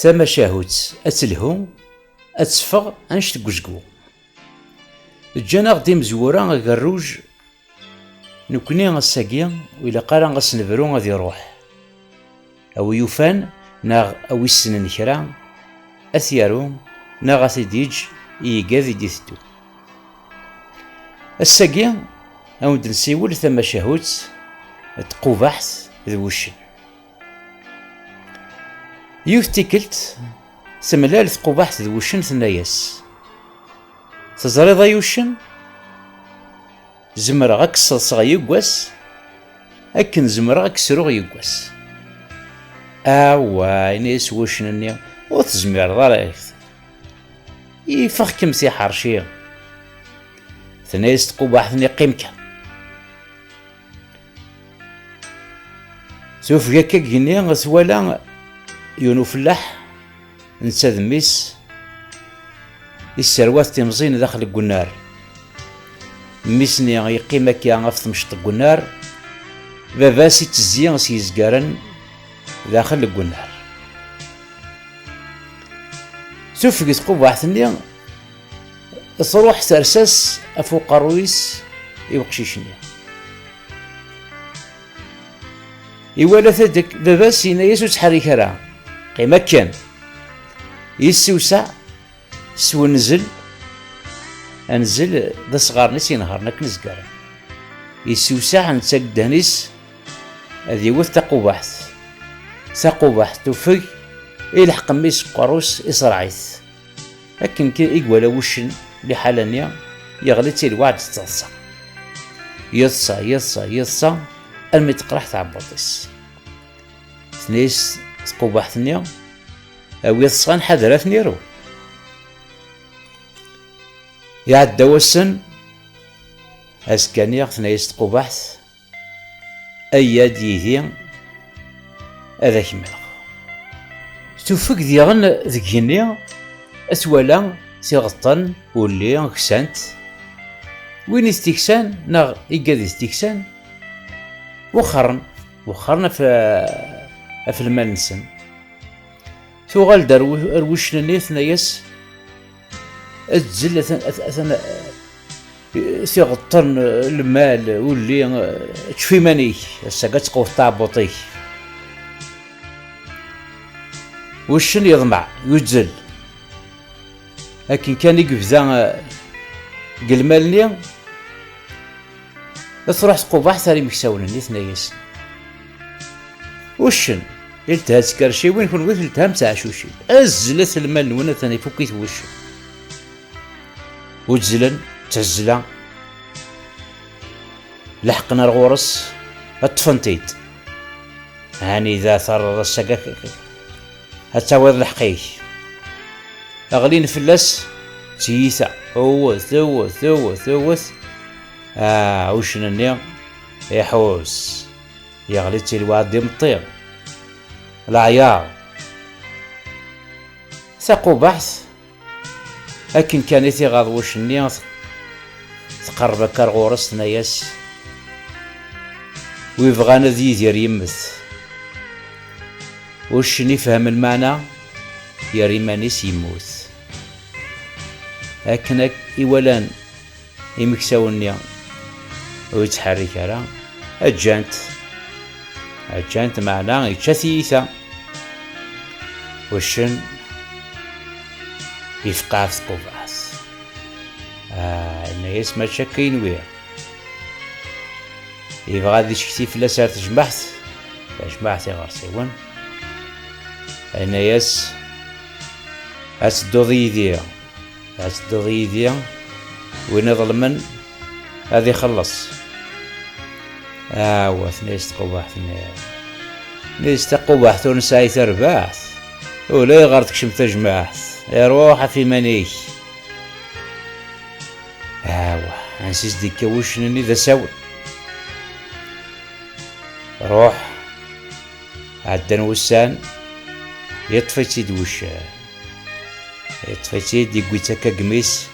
تماشاهوت أتلهو أتفغ أنشت قوشقو. جانا غدي مزورا غروج نكوني غساقيا وإلا قارا غسنبرو غادي يروح أو يوفان ناغ أو السنن كرا أثيارو ناغ أثيديج إيقاذي ديثتو. الساقيا أو نسيول تماشاهوت تقوبحث ذو وشن. يوثتيكلت سملال تقوبحث ذو وشن ثناياس تزريض يوشن زمرا أكسر يقواس أكن زمرا أكسرو يقواس نيس وشنني وتزمير ضريف يفخكم سي حرشي ثناياس تقوبحثني قيمك سوف هكا كيني غسوالا يونو فلاح نسا ذميس السروات تمزين داخل القنار ميسني يقيم كي غاف تمشط القنار باباسي تزيان سيزقارن داخل القنار. سوف يسقوب واحد تروح سرساس افوق الرويس يوقشيشني يوالا ثدك باباسي نايسو تحريك راه قيمة كان يسوسع سو نزل انزل دا صغار نيس ينهارنا كنزقارا يسوسع نتاك دهنيس هذي وث تقوبحث توفق يلحق ميس قروس إسرعيث لكن كي إقوالا وشن لحالانيا يغلي تي الوعد تصا يصا المي تقرح تعبطيس ثنيس تقوبحثنيا أو يصغان حذرات نيرو يعد وسن أسكانيا ثنيس تقوبحث أياد يذي هذا كمل توفق ديغن ذكيني أسوالا سيغطن واللي كسانت وين استكسان ناغ إيقاذ استكسان وخرنا في المال نسن ثوغال دار روشنني ثناياس الزل سيغطن المال واللي تشفي مانيك الساقات تقوف تعبطيك وشن يضمع يجزل لكن كان يقفزا قلمالني تروح تقوبح ثاني مكساولني ثناياس وشن يلتها سكرشي وين كون وين يلتها متعشوشي أزلت المال وانا ثاني فوكيت وشن وجزلن تعزلا لحقنا الغورس التفنتيت هاني إذا ثار السقاك هتاوض الحقيق أغلين فلاس تيسا ثوث وشنني يحوس يغلي تي الواد دي مطير العيار ثقو بحث لكن كان يثيغاض وشني تقرب كارغورس ثناياس ويبغانا ذي يدير يمث وشني فهم المعنى يا ريمانيس يموت هكناك إيوالان يمكساوني ويتحرك راه أجانت معنا يتشاثيثا وشن يفقع في قبعث الناس ما تشكين ويا يبغى ذي شكتي في لاسار تجمعث يغار سيوان الناس أتدوضي يديا وين ظلمن هذي خلص ثنيس تقوبح نيس تقوبح ونساي ترباح ولا يغرتك شم تجمعث يروح في منيك نسيس ديك وشنني ذا ساول روح عدن وسان يطفيتي دوش يطفيتي دي قويتك قميس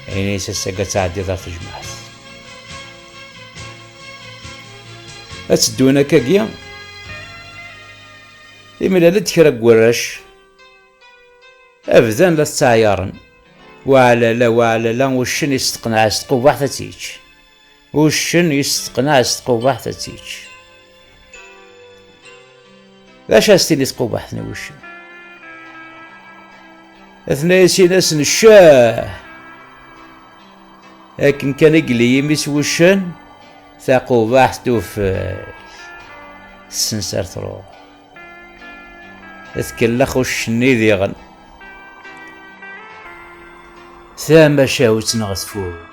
عيني ساساقا تعدي ظرف جمعث أتدونا كاقيا إما لا تكرا قراش أبدا لا تتعيرن، وعلى لا وشن يستقنع تقوبح تاتيج، وشن يستقنع تقوبح تاتيج. لاش استيني تقوبحتني وشن اثناء ناس الشاه، لكن كان يقلي يميس وشن تقوبحتو في السنسار تروح تكلخ وشني ذي غن ثام شاوتنا غتفوق.